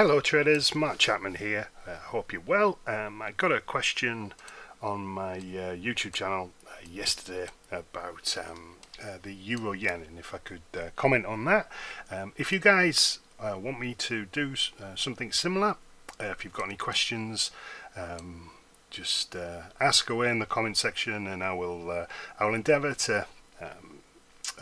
Hello traders, Mark Chapman here. Hope you're well. I got a question on my YouTube channel yesterday about the euro yen, and if I could comment on that. If you guys want me to do something similar, if you've got any questions, just ask away in the comment section, and I will endeavour to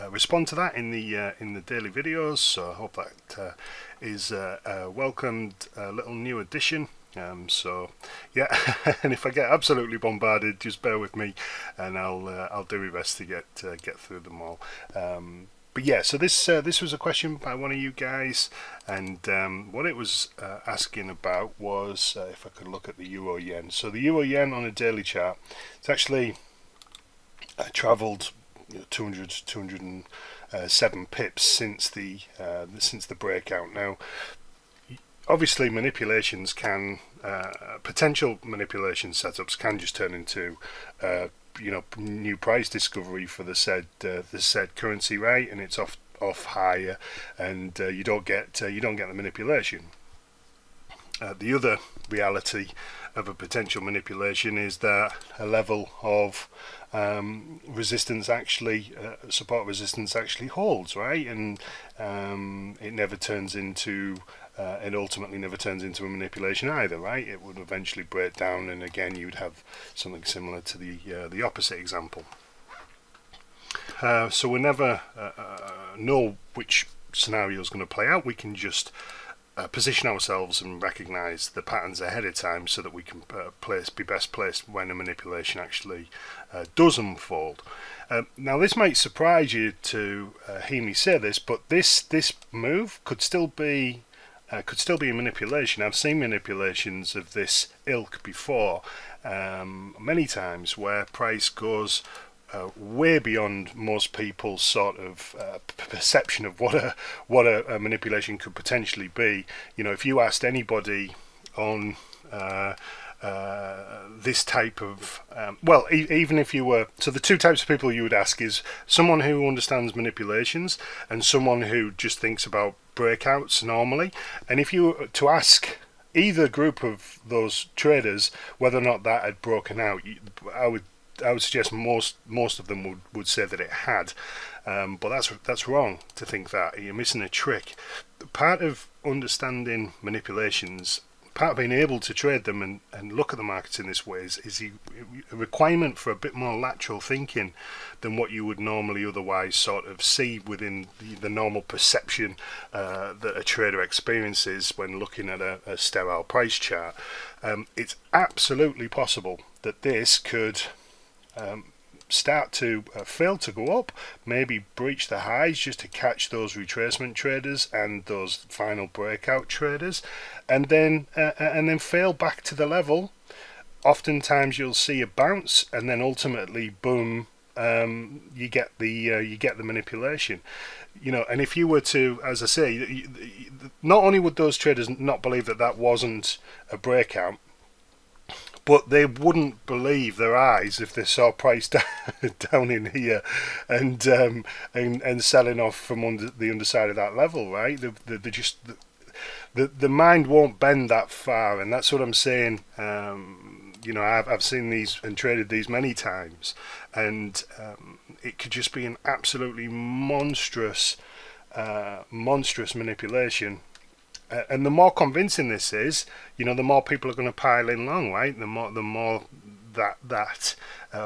respond to that in the daily videos. So I hope that is a welcomed little new addition. So yeah, and if I get absolutely bombarded, just bear with me, and I'll do my best to get through them all. But yeah, so this was a question by one of you guys, and what it was asking about was if I could look at the euro yen. So the euro yen on a daily chart, it's actually travelled 207 pips since the breakout. Now, obviously, manipulations can potential manipulation setups can just turn into new price discovery for the said currency, right? And it's off higher, and you don't get the manipulation. The other reality of a potential manipulation is that a level of resistance actually support resistance actually holds, right? And it never turns into it ultimately never turns into a manipulation either, right? It would eventually break down, and again you'd have something similar to the opposite example. So we never know which scenario is going to play out. We can just position ourselves and recognize the patterns ahead of time so that we can be best placed when a manipulation actually does unfold. Now, this might surprise you to hear me say this, but this move could still be a manipulation. I've seen manipulations of this ilk before, many times, where price goes way beyond most people's sort of perception of what a manipulation could potentially be. You know, if you asked anybody on this type of even if you were, so the two types of people you would ask is someone who understands manipulations and someone who just thinks about breakouts normally. And if you were to ask either group of those traders whether or not that had broken out, I would suggest most of them would say that it had, but that's wrong to think that. You're missing a trick. Part of understanding manipulations, part of being able to trade them and look at the markets in this way is a requirement for a bit more lateral thinking than what you would normally otherwise sort of see within the normal perception that a trader experiences when looking at a sterile price chart. It's absolutely possible that this could start to fail to go up, maybe breach the highs just to catch those retracement traders and those final breakout traders, and then fail back to the level. Oftentimes you'll see a bounce, and then ultimately, boom, you get the manipulation. You know, and if you were to, as I say, not only would those traders not believe that wasn't a breakout, but they wouldn't believe their eyes if they saw price down in here and selling off from the underside of that level, right? The mind won't bend that far, and that's what I'm saying. You know, I've seen these and traded these many times, and it could just be an absolutely monstrous manipulation. And the more convincing this is, you know, the more people are going to pile in long, right? The more that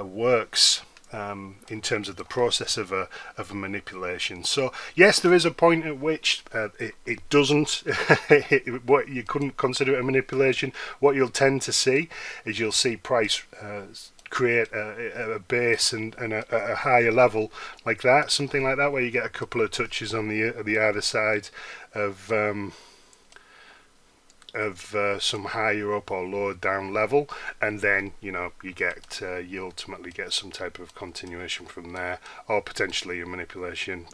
works in terms of the process of a manipulation. So yes, there is a point at which it doesn't. What you couldn't consider it a manipulation. What you'll tend to see is you'll see price create a base and a higher level like that, something like that, where you get a couple of touches on the either side of some higher up or lower down level, and then you ultimately get some type of continuation from there, or potentially a manipulation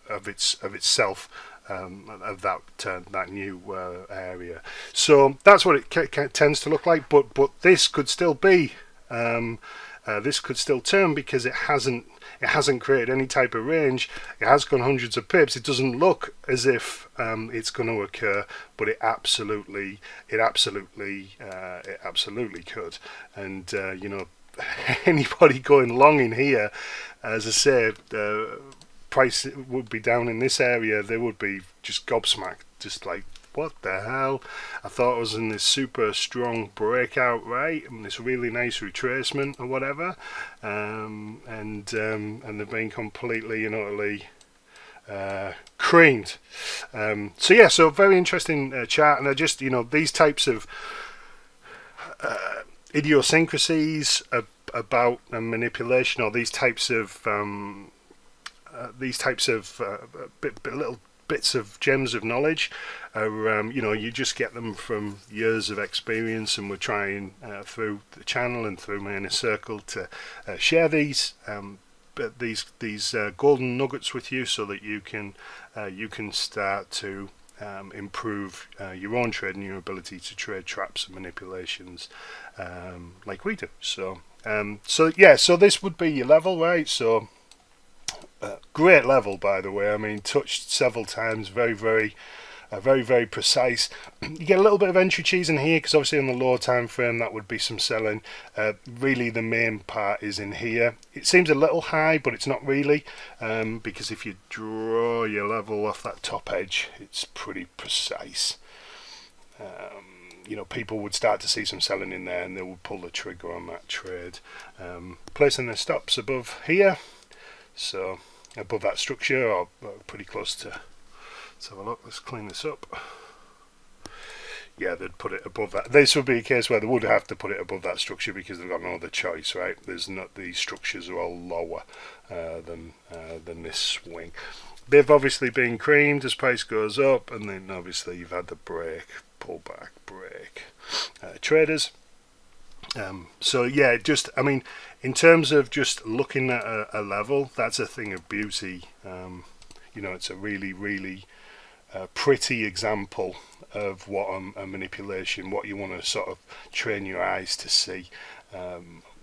of itself, of that new area. So that's what it tends to look like, but this could still be a this could still turn because it hasn't created any type of range. It has gone hundreds of pips. It doesn't look as if it's going to occur, but it absolutely could. And you know, anybody going long in here, as I say, price would be down in this area. They would be just gobsmacked, just like, what the hell? I thought I was in this super strong breakout, right? And this really nice retracement or whatever, and they've been completely and utterly creamed. So yeah, so very interesting chart. And I just, you know, these types of idiosyncrasies about manipulation, or these types of little bits of gems of knowledge are, you know, you just get them from years of experience, and we're trying through the channel and through my inner circle to share these golden nuggets with you, so that you can start to improve your own trade and your ability to trade traps and manipulations like we do. So yeah, so this would be your level, right? So great level, by the way. I mean, touched several times, very precise. You get a little bit of entry cheese in here because obviously on the lower time frame that would be some selling. Really the main part is in here. It seems a little high, but it's not really, because if you draw your level off that top edge, it's pretty precise. You know, people would start to see some selling in there, and they would pull the trigger on that trade, placing their stops above here, so above that structure, or pretty close to. Let's have a look. Let's clean this up. Yeah, they'd put it above that. This would be a case where they would have to put it above that structure because they've got no other choice, right? There's not, these structures are all lower than this swing. They've obviously been creamed as price goes up, and then obviously you've had the break, pullback, break, traders. So yeah, just, I mean, in terms of just looking at a level, that's a thing of beauty. You know, it's a really pretty example of what a manipulation, what you want to sort of train your eyes to see.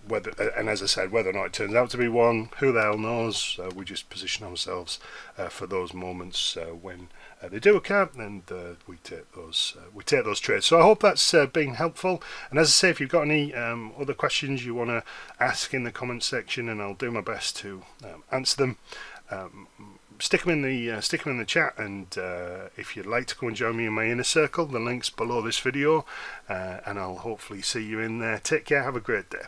Whether, and as I said, whether or not it turns out to be one, who the hell knows? We just position ourselves for those moments when they do occur, and we take those trades. So I hope that's been helpful. And as I say, if you've got any other questions you want to ask in the comments section, and I'll do my best to answer them. Stick them in the chat, and if you'd like to come and join me in my inner circle, the link's below this video, and I'll hopefully see you in there. Take care, have a great day.